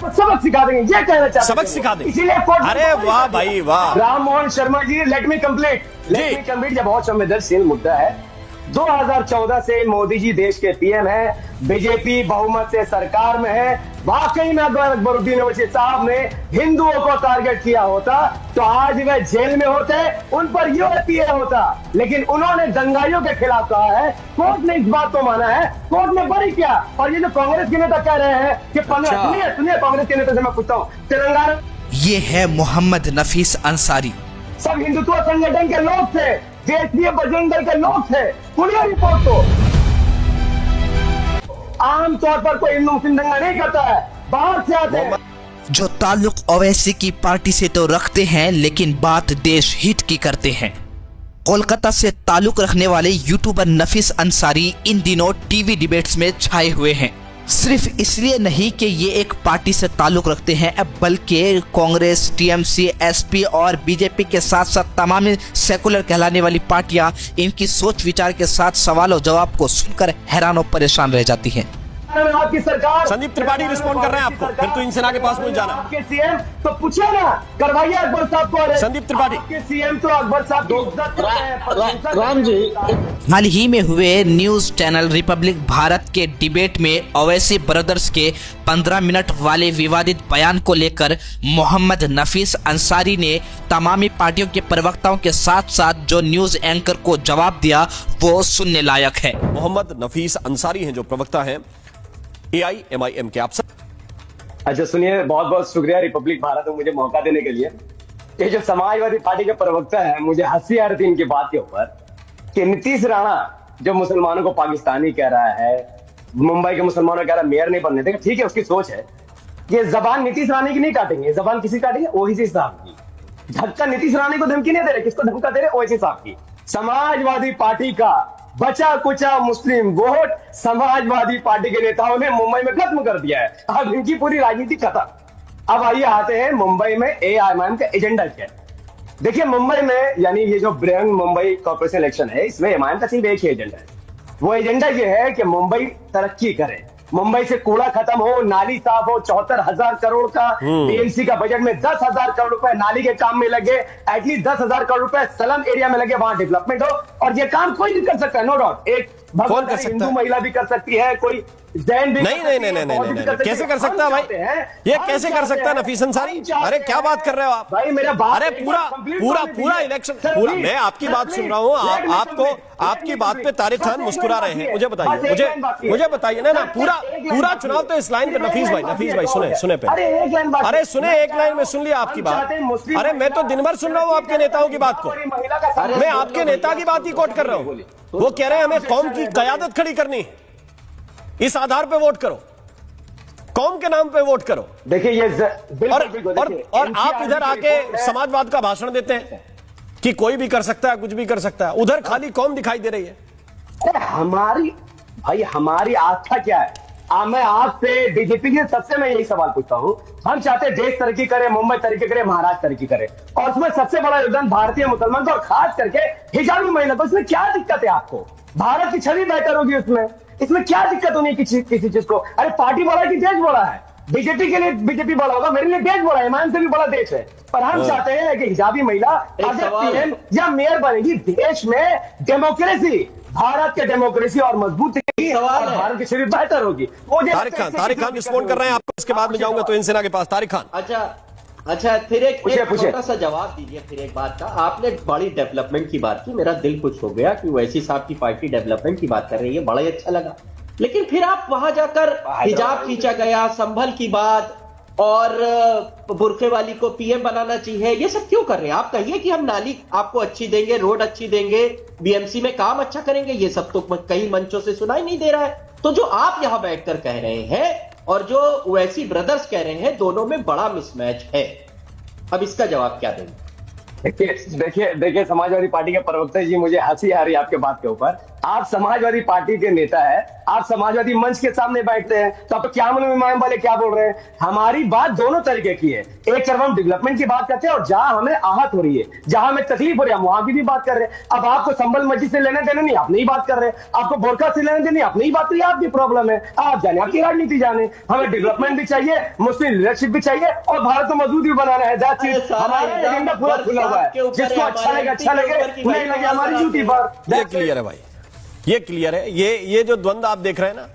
सबक सिखा देंगे, ये कहना चाहते हैं। सबक सिखा देंगे, इसीलिए अरे वाह भाई वाह। Ram Mohan Sharma ji, let me complete, ये बहुत संवेदनशील मुद्दा है। 2014 से मोदी जी देश के पीएम है, बीजेपी बहुमत से सरकार में है। वाकई में अगर अकबरुद्दीन ओवैसी साहब ने हिंदुओं को टारगेट किया होता तो आज वे जेल में होते, उन पर यूएपीए होता। लेकिन उन्होंने दंगाइयों के खिलाफ कहा है, कोर्ट ने इस बात को माना है, कोर्ट ने बरी किया। और ये जो कांग्रेस के नेता कह रहे हैं कि सुनिए कांग्रेस के नेता से मैं पूछता हूँ, तेलंगाना, ये है मोहम्मद नफीस अंसारी। सब हिंदुत्व संगठन के लोग थे, देशीय बजरंग दल के लोग थे। सुनिए रिपोर्ट को, आमतौर पर कोई हिंदू मुस्लिम दंगा नहीं करता है, बाहर से आते हैं। जो ताल्लुक ओवैसी की पार्टी से तो रखते हैं, लेकिन बात देश हित की करते हैं। कोलकाता से ताल्लुक रखने वाले यूट्यूबर नफीस अंसारी इन दिनों टीवी डिबेट्स में छाए हुए हैं। सिर्फ इसलिए नहीं कि ये एक पार्टी से ताल्लुक रखते हैं, बल्कि कांग्रेस, टीएमसी, एसपी और बीजेपी के साथ साथ तमाम सेकुलर कहलाने वाली पार्टियां इनकी सोच विचार के साथ सवाल और जवाब को सुनकर हैरान और परेशान रह जाती हैं। आपकी सरकार, संदीप त्रिपाठी रिस्पॉन्ड कर रहे हैं आपको, फिर तो इनसेना के पास मुझे जाना। आपके सीएम तो पूछे ना, करवाइए अकबर साहब को। संदीप त्रिपाठी, आपके सीएम तो अकबर साहब की इज्जत करते हैं। राम जी, हाल ही में हुए न्यूज चैनल रिपब्लिक भारत के डिबेट में ओवैसी ब्रदर्स के 15 मिनट वाले विवादित बयान को लेकर मोहम्मद नफीस अंसारी ने तमामी पार्टियों के प्रवक्ताओं के साथ साथ जो न्यूज एंकर को जवाब दिया वो सुनने लायक है। मोहम्मद नफीस अंसारी हैं जो प्रवक्ता हैं AIMIM के। आप सब अच्छा सुनिए, बहुत बहुत शुक्रिया रिपब्लिक भारत में मुझे मौका देने के लिए। ये जो समाजवादी पार्टी के प्रवक्ता है, मुझे हंसी आ रही थी इनकी बात के ऊपर कि नीतीश राणा जो मुसलमानों को पाकिस्तानी कह रहा है, मुंबई के मुसलमानों को कह रहा है मेयर नहीं बनने देगा। ठीक है, उसकी सोच है। ये जबान नीतीश राणे की नहीं काटेंगे, जबान किसी काटेंगे, ओवैसी साहब की। झटका नीतीश राणे को धमकी नहीं दे रहे, किसको धमका दे रहे? ओवैसी साहब की। समाजवादी पार्टी का बचा कुचा मुस्लिम वोट समाजवादी पार्टी के नेताओं ने मुंबई में खत्म कर दिया है। अब इनकी पूरी राजनीति खत्म। अब आइए आते हैं मुंबई में AIMIM का एजेंडा क्या है। देखिए मुंबई में, यानी ये जो बृहन मुंबई कॉर्पोरेशन इलेक्शन है, इसमें AIMIM का सिर्फ एक ही एजेंडा है। वो एजेंडा ये है कि मुंबई तरक्की करे, मुंबई से कूड़ा खत्म हो, नाली साफ हो। 74,000 करोड़ का BMC का बजट में 10,000 करोड़ रुपए नाली के काम में लगे, एटलीस्ट 10,000 करोड़ रुपए स्लम एरिया में लगे, वहां डेवलपमेंट हो। और ये काम कोई भी कर सकता है, नो डाउट। एक भगवत हिंदू महिला भी कर सकती है, कोई जैन भी नहीं, कैसे कर सकता है भाई? ये कैसे कर सकता है नफीस अंसारी? अरे क्या बात कर रहे हो आप भाई? मेरा बात, अरे पूरा इलेक्शन, पूरा मैं आपकी बात सुन रहा हूँ। आपको आपकी बात पे तारिक खान मुस्कुरा रहे हैं। मुझे बताइए ना पूरा चुनाव तो इस लाइन पे। नफीस भाई सुने पे। अरे सुने, एक लाइन में सुन लिया आपकी बात। अरे मैं तो दिन भर सुन रहा हूँ आपके नेताओं की बात को। मैं आपके नेता की बात ही कोट कर रहा हूँ। वो कह रहे हैं हमें कौम की कयादत खड़ी करनी है, इस आधार पे वोट करो, कौम के नाम पे वोट करो। देखिए ये और आप इधर आके समाजवाद का भाषण देते हैं कि कोई भी कर सकता है, कुछ भी कर सकता है। उधर खाली कौम दिखाई दे रही है। हमारी आस्था क्या है? मैं आपसे, बीजेपी के सबसे मैं यही सवाल पूछता हूं। हम चाहते हैं देश तरक्की करे, मुंबई तरक्की करे, महाराष्ट्र तरक्की करे, और उसमें सबसे बड़ा योगदान भारतीय मुसलमान का, और खास करके हिजाबी महिला को। इसमें क्या दिक्कत है आपको? भारत की छवि बेहतर होगी इसमें क्या दिक्कत होनी है किसी चीज को? अरे पार्टी बड़ा है कि देश बड़ा है? बीजेपी के लिए बीजेपी बड़ा होगा, मेरे लिए देश बड़ा है, AIMIM से भी बड़ा देश है। पर हम चाहते हैं कि हिजाबी महिला अगर पीएम या मेयर बनेगी, देश में डेमोक्रेसी, भारत के डेमोक्रेसी और मजबूत होगी, और भारत की छवि बेहतर होगी। तारिक खान रिस्पॉन्ड कर रहे हैं आपको, इसके बाद में जाऊंगा तो इनसेना के पास। तारिक खान, अच्छा फिर एक छोटा सा जवाब दीजिए। फिर एक बात का, आपने बड़ी डेवलपमेंट की बात की, मेरा दिल खुश हो गया कि ओवैसी साहब की पार्टी डेवलपमेंट की बात कर रही है, बड़ा ही अच्छा लगा। लेकिन फिर आप वहां जाकर हिजाब खींचा गया, संभल की बात, और बुरखे वाली को पीएम बनाना चाहिए, ये सब क्यों कर रहे हैं? आप कहिए कि हम नाली आपको अच्छी देंगे, रोड अच्छी देंगे, BMC में काम अच्छा करेंगे। ये सब तो कई मंचों से सुनाई नहीं दे रहा है। तो जो आप यहां बैठकर कह रहे हैं और जो ओवैसी ब्रदर्स कह रहे हैं, दोनों में बड़ा मिसमैच है। अब इसका जवाब क्या देंगे? देखिए समाजवादी पार्टी के प्रवक्ता जी, मुझे हंसी आ रही है आपके बात के ऊपर। आप समाजवादी पार्टी के नेता है, आप समाजवादी मंच के सामने बैठते हैं, तो आप क्या मालूम इमाम वाले क्या बोल रहे हैं? हमारी बात दोनों तरीके की है। एक तरफ हम डेवलपमेंट की बात करते हैं और जहां हमें आहत हो रही है, जहां हमें तकलीफ हो रही है, हम वहां की भी बात कर रहे हैं। अब आपको संबल मस्जिद से लेने देने नहीं, आप नहीं बात कर रहे, आपको बोरका से लेने देने, आप नहीं बात करिए, आपकी प्रॉब्लम है, आप जाने, आपकी राजनीति जाने। हमें डेवलपमेंट भी चाहिए, मुस्लिम लीडरशिप भी चाहिए और भारत को मजबूत भी बनाना है। That's it. हमारा एजेंडा पूरा खुला हुआ है, जिसको अच्छा लगे, नहीं लगे हमारी ड्यूटी पर। ये क्लियर है भाई, ये क्लियर है। ये जो द्वंद आप देख रहे हैं ना,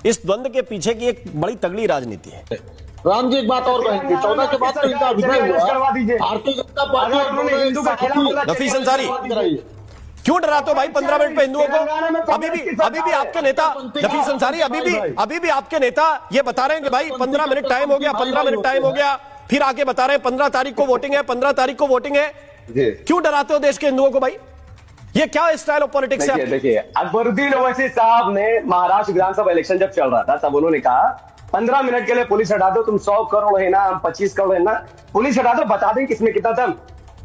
इस द्वंद के पीछे की एक बड़ी तगड़ी राजनीति है। राम जी एक बात और कहेंगे, 14 के बाद तो इनका अभिनय हुआ, भारतीय जनता पार्टी हिंदू का खिलाफ नफीस अंसारी क्यों डराते हो भाई 15 मिनट पे हिंदुओं को? अभी भी आपके नेता नफीस अंसारी, अभी भी आपके नेता ये बता रहे हैं कि भाई 15 मिनट टाइम हो गया, 15 मिनट टाइम हो गया, फिर आके बता रहे हैं 15 तारीख को वोटिंग है, 15 तारीख को वोटिंग है। क्यों डराते हो देश के हिंदुओं को भाई? ये क्या स्टाइल ऑफ पॉलिटिक्स है? देखिए, अकबरुद्दीन ओवैसी साहब ने महाराष्ट्र विधानसभा इलेक्शन जब चल रहा था, तब उन्होंने कहा 15 मिनट के लिए पुलिस हटा दो, तुम 100 करोड़ है ना, हम 25 करोड़ है ना, पुलिस हटा दो, बता दें किसमें कितना दम।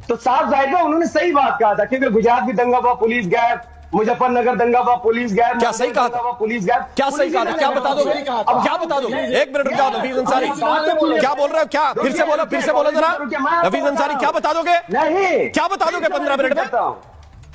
तो साफ जाहिर है उन्होंने सही बात कहा था, क्योंकि गुजरात भी दंगा हुआ, पुलिस गायब, मुजफ्फरनगर दंगा हुआ, पुलिस गायब। क्या सही कहा था? पुलिस गायब। क्या सही कहा था? क्या बता दोगे? अब क्या बता दोगे? एक मिनट रुक जाओ नफीस अंसारी, क्या बोल रहे हो? क्या फिर से बोलो जरा नफीस अंसारी, क्या बता दोगे? नहीं, क्या बता दोगे 15 मिनट में?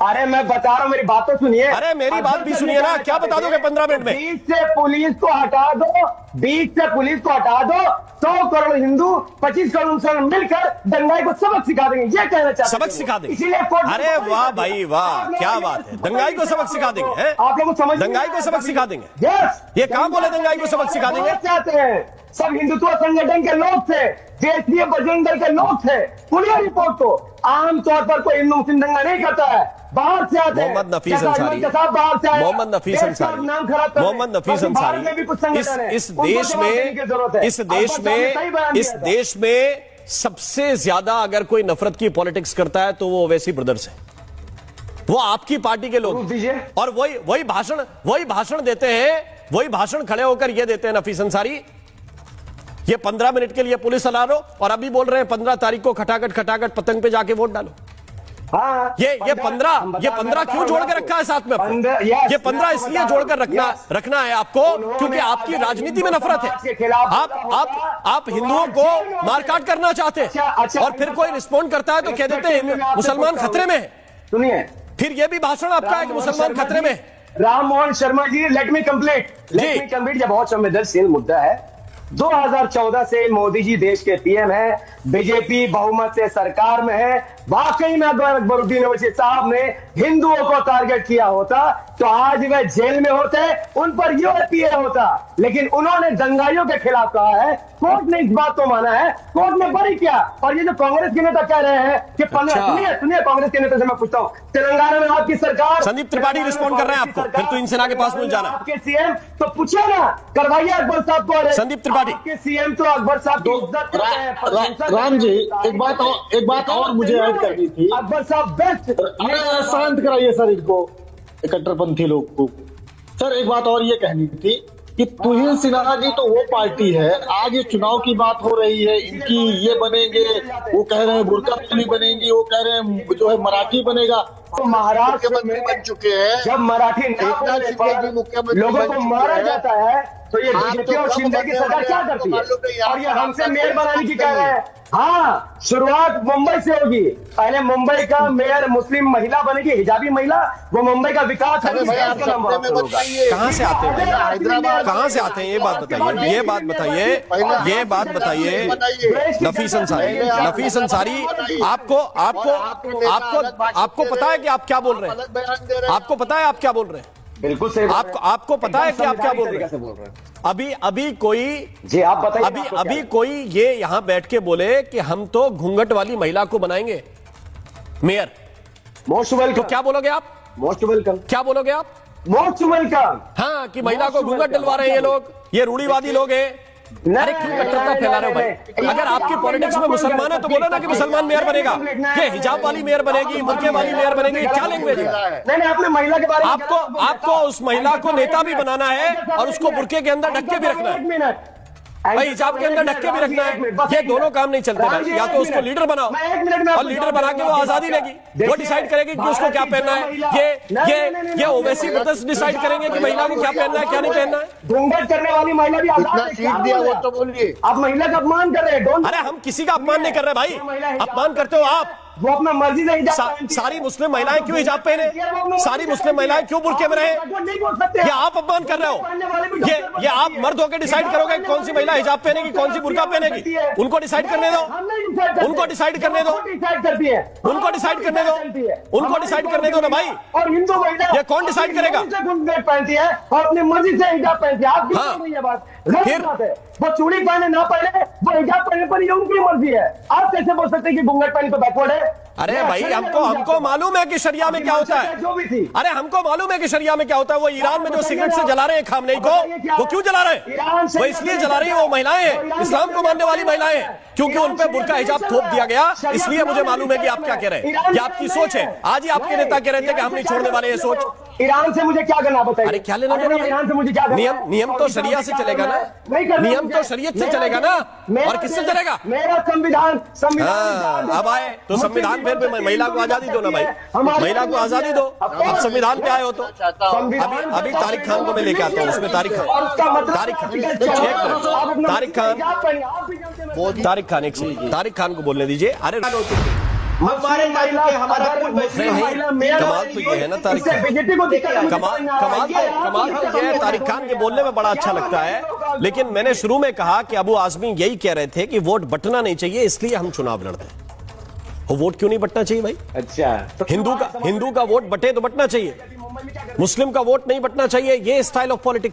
अरे मैं बता रहा हूँ, मेरी बात तो सुनिए। अरे मेरी बात भी सुनिए ना, क्या बता दोगे 15 मिनट में? बीच से पुलिस को हटा दो, बीच से पुलिस को हटा दो, 100 करोड़ हिंदू 25 करोड़ मुसलमान मिलकर दंगाई को सबक सिखा देंगे, ये कहना चाहते हैं। सबक सिखा देंगे? इसीलिए अरे वाह भाई वाह, क्या बात है, दंगाई को सबक सिखा देंगे? आप लोगों को समझ, दंगाई को सबक सिखा देंगे? यस। ये कहां बोले दंगाई को सबक सिखा देंगे? चाहते हैं सब हिंदुत्व संगठन के लोग थे, देशीय बजरंग दल के लोग थे। पुलिस रिपोर्ट को आमतौर पर कोई हिंदू मुस्लिम दंगा नहीं करता है, बाहर से आते हैं। मोहम्मद नफीस अंसारी, मोहम्मद नफीस अंसारी, मोहम्मद नफीस अंसारी, इस देश में सबसे ज्यादा अगर कोई नफरत की पॉलिटिक्स करता है तो वो ओवैसी ब्रदर्स है, वो आपकी पार्टी के लोग, और वही भाषण देते हैं, वही भाषण खड़े होकर ये देते हैं नफीस अंसारी, ये 15 मिनट के लिए पुलिस हटा लो, और अभी बोल रहे हैं 15 तारीख को खटाखट पतंग पे जाके वोट डालो। हाँ, ये 15 क्यों जोड़ के रखा है साथ में? ये 15 इसलिए जोड़कर रखना है आपको क्योंकि आपकी राजनीति में नफरत है। आप हिंदुओं को मारकाट करना चाहते हैं, और फिर कोई रिस्पॉन्ड करता है तो कह देते हैं मुसलमान खतरे में है। सुनिए, फिर ये भी भाषण आपका है कि मुसलमान खतरे में है। Ram Mohan Sharma ji, let me complete, ये बहुत संवेदनशील मुद्दा है। 2014 से मोदी जी देश के पीएम है, बीजेपी बहुमत से सरकार में है। वाकई में अगर अकबरुद्दीन ओवैसी साहब ने हिंदुओं को टारगेट किया होता तो आज वे जेल में होते, उन पर यूएपीए होता, लेकिन उन्होंने दंगाइयों के खिलाफ कहा है। कोर्ट ने इस बात को माना है, कोर्ट ने बरी किया। और ये जो कांग्रेस के नेता कह रहे हैं कि सुनिए कांग्रेस के नेता से मैं पूछता हूँ, तेलंगाना में आपकी सरकार, संदीप त्रिपाठी रिस्पॉन्ड कर रहे हैं आपको, फिर तो इन सेना के पास मुझे जाना। आपके सीएम तो पूछे ना, करवाइए अकबर साहब को। संदीप त्रिपाठी आपके सीएम तो अकबर साहब की इज्जत करते हैं। राम जी एक बात और मुझे ऐड करनी थी। अकबर साहब बेस्ट। शांत कराइए सर इनको, कट्टरपंथी लोग को। सर एक बात और ये कहनी थी कि तुहिन सिन्हा जी तो वो पार्टी है, आज ये चुनाव की बात हो रही है, इनकी ये बनेंगे, वो कह रहे हैं बुर्का पुली बनेंगी, वो कह रहे हैं जो है मराठी बनेगा। तो महाराष्ट्र में बन चुके हैं, जब मराठी लोगों को मारा जाता है तो ये बीजेपी और शिंदे की सरकार क्या करती है? और ये हमसे मेयर बनाने की कह रहे हैं। हाँ, शुरुआत मुंबई से होगी, पहले मुंबई का मेयर मुस्लिम महिला बनेगी, हिजाबी महिला, वो मुंबई का विकास है। कहां से आते हैं? हैदराबाद कहां से आते हैं? ये बात बताइए नफीस अंसारी, आपको पता है कि आप क्या बोल रहे हैं? आपको पता है आप क्या बोल रहे हैं? बिल्कुल सही। आपको पता है कि आप क्या बोल रहे हैं? अभी कोई जी आप बताइए। अभी कोई ये यहां बैठ के बोले कि हम तो घूंघट वाली महिला को बनाएंगे मेयर, मोस्ट वेलकम, तो क्या बोलोगे आप? Most welcome. क्या बोलोगे आप? Most welcome. हाँ, कि महिला को घूंघट डलवा रहे हैं ये लोग, ये रूढ़िवादी लोग हैं। अरे क्यों कट्टरता फैला रहे हो भाई? अगर आपकी पॉलिटिक्स में मुसलमान है तो बोलो ना कि मुसलमान मेयर बनेगा, कि हिजाब वाली मेयर बनेगी, बुर्के वाली मेयर बनेगी, क्या लैंग्वेज है? नहीं, आपने महिला के बारे में आपको उस महिला को नेता भी बनाना है और उसको बुर्के के अंदर ढक के भी रखना है। भाई हिजाब के अंदर ढक के भी रखना है, ये दोनों काम नहीं चलते भाई। या तो उसको लीडर बनाओ और लीडर बना के वो आजादी लेगी, वो डिसाइड करेगी कि उसको क्या पहनना है। ये ओवैसी ब्रदर्स डिसाइड करेंगे कि महिला को क्या पहनना है क्या नहीं पहनना है। घूंघट करने वाली महिला भी आजाद है, सीट दिया वो तो बोलिए। आप महिला का अपमान कर रहे हैं। अरे हम किसी का अपमान नहीं कर रहे भाई, अपमान करते हो आप। वो अपना मर्जी से हिजाब पहनती है। सारी मुस्लिम महिलाएं क्यों हिजाब पहने, सारी मुस्लिम महिलाएं क्यों बुर्के में रहे, नहीं बोल सकते। ये आप अपमान कर रहे हो। ये आप मर्द होकर डिसाइड करोगे कौन सी महिला हिजाब पहनेगी कौन सी बुर्का पहनेगी। उनको डिसाइड करने दो, उनको डिसाइड करने दो, डिसाइड करती है, उनको डिसाइड करने दो, उनको डिसाइड करने दो ना भाई। और हिंदू महिला ये कौन डिसाइड करेगा? घूंघट पहनती है और अपनी मर्जी से हिजाब पहनती है। आप हाँ। ये बात गलत बात है। वो चूड़ी पहने ना पहने, वो हिजाब पहने पर ये उनकी मर्जी है। आप कैसे बोल सकते हैं कि घूंघट पहने तो बैकवर्ड है? अरे भाई हमको मालूम है कि शरिया में क्या होता है। जो भी थी, अरे हमको मालूम है कि शरिया में क्या होता है। वो ईरान में जो सिगरेट से जला रहे हैं खामनेई को, वो क्यों जला रहे हैं? वो इसलिए जला रही है, वो महिलाएं हैं, इस्लाम को मानने वाली महिलाएं हैं, क्योंकि उन पर बुर्का हिजाब थोप दिया गया। इसलिए मुझे मालूम है कि आप क्या कह रहे हैं, ये आपकी सोच है। आज ही आपके नेता कह रहे थे कि हम नहीं छोड़ने वाले ये सोच। ईरान से मुझे क्या करना बताइए? अरे क्या लेना देना? ईरान से मुझे क्या करना? नियम तो शरिया से चलेगा ना, नियम तो शरीयत से चलेगा ना, और किससे चलेगा? मेरा संविधान अब आए तो संविधान फिर भी महिला को आजादी दो ना भाई, महिला को आजादी दो। अब संविधान पे आए हो तो अभी तारिक खान को मैं लेके आता हूँ, उसमें तारिक खान एक सेकंड, तारिक खान को बोलने दीजिए। अरे हमारे हमारा कमाल तो ये है ना तारिक खान, कमाल तो ये है तारिक खान के बोलने में बड़ा अच्छा लगता है। लेकिन मैंने शुरू में कहा कि अबू आजमी यही कह रहे थे कि वोट बंटना नहीं चाहिए, इसलिए हम चुनाव लड़ते हैं। वो वोट क्यों नहीं बंटना चाहिए भाई? अच्छा, तो हिंदू का वोट बटे तो बंटना चाहिए, मुस्लिम का वोट नहीं बंटना चाहिए। ये स्टाइल ऑफ पॉलिटिक्स